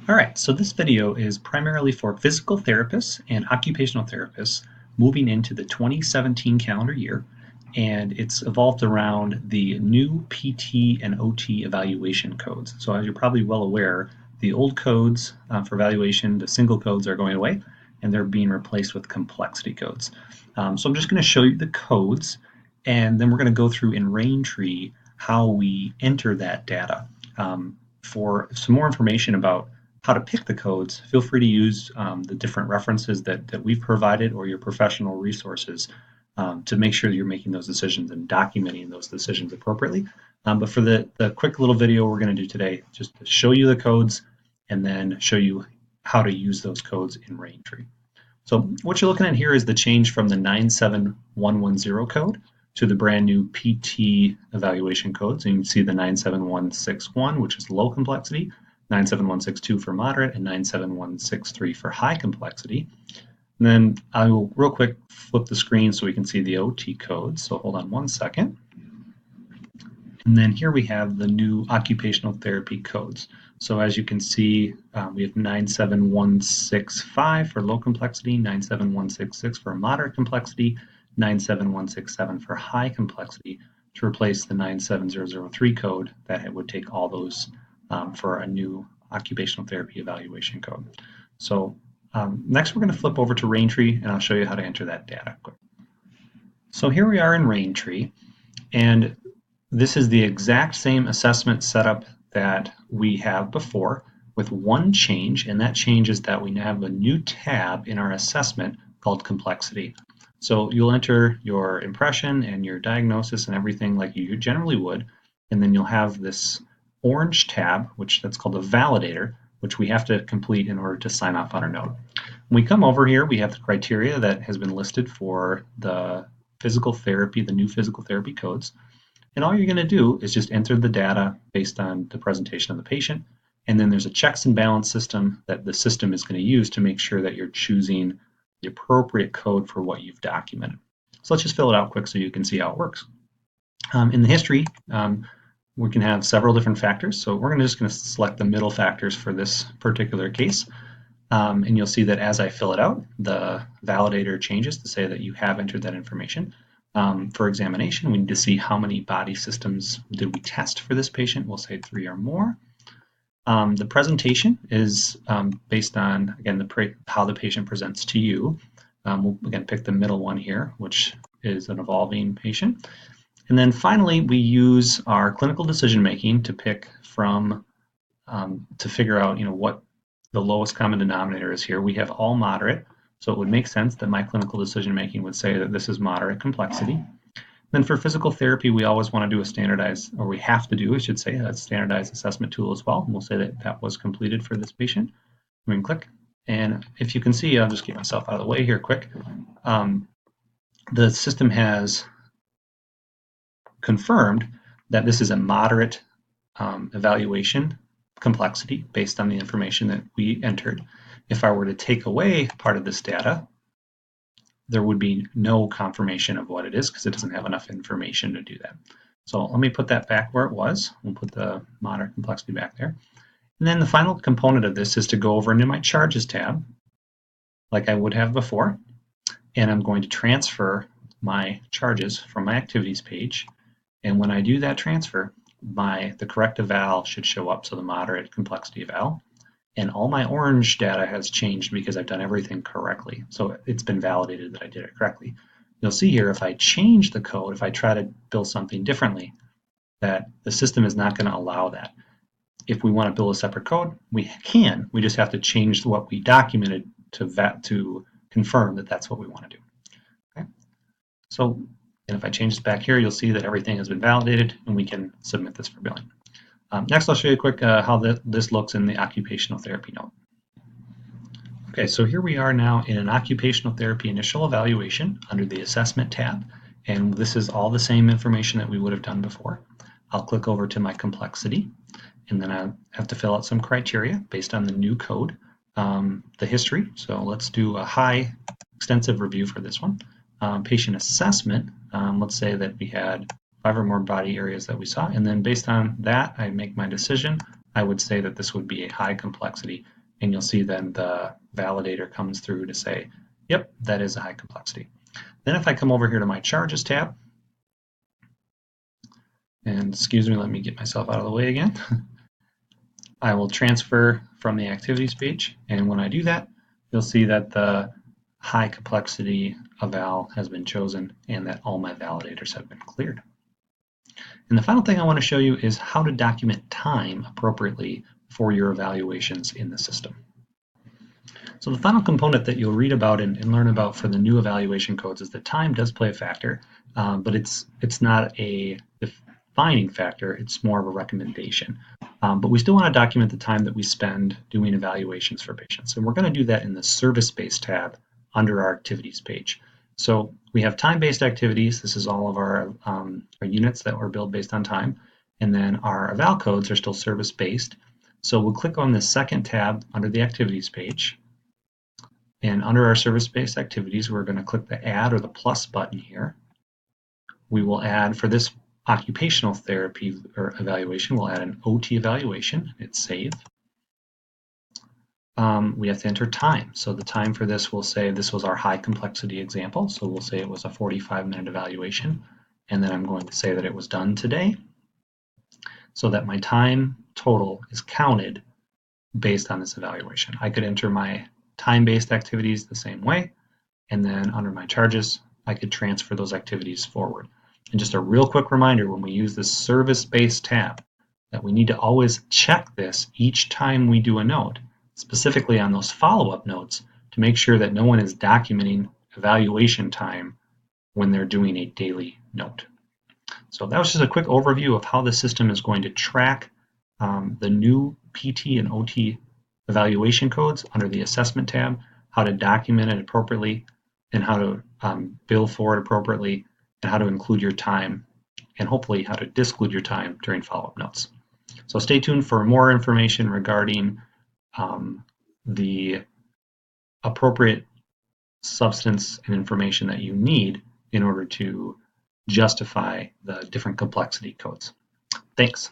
All right, so this video is primarily for physical therapists and occupational therapists moving into the 2017 calendar year, and it's evolved around the new PT and OT evaluation codes. So as you're probably well aware, the old codes for evaluation, the single codes are going away, and they're being replaced with complexity codes. So I'm just going to show you the codes, and then we're going to go through in RainTree how we enter that data. For some more information about how to pick the codes, feel free to use the different references that we've provided or your professional resources to make sure that you're making those decisions and documenting those decisions appropriately. But for the quick little video we're going to do today, just to show you the codes and then show you how to use those codes in RainTree. So what you're looking at here is the change from the 97110 code to the brand new PT evaluation code. So you can see the 97161, which is low complexity, 97162 for moderate, and 97163 for high complexity. And then I will real quick flip the screen so we can see the OT codes. So hold on one second. And then here we have the new occupational therapy codes. So as you can see, we have 97165 for low complexity, 97166 for moderate complexity, 97167 for high complexity to replace the 97003 code that would take all those for a new occupational therapy evaluation code. So next we're going to flip over to RainTree and I'll show you how to enter that data. So here we are in RainTree, and this is the exact same assessment setup that we have before with one change, and that change is that we now have a new tab in our assessment called complexity. So you'll enter your impression and your diagnosis and everything like you generally would, and then you'll have this orange tab, that's called a validator, which we have to complete in order to sign off on our note. When we come over here, we have the criteria that has been listed for the physical therapy, the new physical therapy codes. And all you're going to do is just enter the data based on the presentation of the patient. And then there's a checks and balance system that the system is going to use to make sure that you're choosing the appropriate code for what you've documented. So let's just fill it out quick so you can see how it works. In the history, we can have several different factors. So we're just going to select the middle factors for this particular case. And you'll see that as I fill it out, the validator changes to say that you have entered that information. For examination, we need to see how many body systems did we test for this patient. We'll say 3 or more. The presentation is based on, again, how the patient presents to you. We'll, again, pick the middle one here, which is an evolving patient. And then finally, we use our clinical decision-making to pick from, to figure out, what the lowest common denominator is here. We have all moderate. So it would make sense that my clinical decision-making would say that this is moderate complexity. Then for physical therapy, we always want to do a standardized, or we have to do, I should say, a standardized assessment tool as well. And we'll say that that was completed for this patient. We can click. And if you can see, I'll just get myself out of the way here quick. The system has confirmed that this is a moderate evaluation complexity based on the information that we entered. If I were to take away part of this data, there would be no confirmation of what it is because it doesn't have enough information to do that. So let me put that back where it was. We'll put the moderate complexity back there. And then the final component of this is to go over into my charges tab, like I would have before, and I'm going to transfer my charges from my activities page. And when I do that transfer, the correct eval should show up, so the moderate complexity eval. And all my orange data has changed because I've done everything correctly. So it's been validated that I did it correctly. You'll see here, if I change the code, if I try to build something differently, that the system is not going to allow that. If we want to build a separate code, we can. We just have to change what we documented to confirm that that's what we want to do. Okay? So, and if I change this back here, you'll see that everything has been validated and we can submit this for billing. Next, I'll show you quick how this looks in the occupational therapy note. Okay, so here we are now in an occupational therapy initial evaluation under the assessment tab, and this is all the same information that we would have done before. I'll click over to my complexity, and then I have to fill out some criteria based on the new code, the history. So let's do a high extensive review for this one. Patient assessment, let's say that we had 5 or more body areas that we saw, and then based on that I make my decision I would say that this would be a high complexity, and you'll see then the validator comes through to say, yep, that is a high complexity. Then if I come over here to my charges tab, and excuse me, let me get myself out of the way again. I will transfer from the activities page, and when I do that, you'll see that the high complexity eval has been chosen and that all my validators have been cleared. And the final thing I want to show you is how to document time appropriately for your evaluations in the system. So the final component that you'll read about and learn about for the new evaluation codes is that time does play a factor, but it's not a defining factor, it's more of a recommendation. But we still want to document the time that we spend doing evaluations for patients. And we're going to do that in the service-based tab under our activities page. So we have time-based activities. This is all of our units that were billed based on time. And then our eval codes are still service-based. So we'll click on the second tab under the activities page. And under our service-based activities, we're going to click the add or the plus button here. We will add, for this occupational therapy or evaluation, we'll add an OT evaluation. Hit save. We have to enter time. So the time for this, we'll say this was our high complexity example. So we'll say it was a 45-minute evaluation. And then I'm going to say that it was done today so that my time total is counted based on this evaluation. I could enter my time-based activities the same way, and then under my charges, I could transfer those activities forward. And just a real quick reminder, when we use this service-based tab, that we need to always check this each time we do a note, specifically on those follow-up notes, to make sure that no one is documenting evaluation time when they're doing a daily note. So that was just a quick overview of how the system is going to track the new PT and OT evaluation codes under the assessment tab, how to document it appropriately, and how to bill for it appropriately, and how to include your time, and hopefully how to disclude your time during follow-up notes. So stay tuned for more information regarding the appropriate substance and information that you need in order to justify the different complexity codes. Thanks.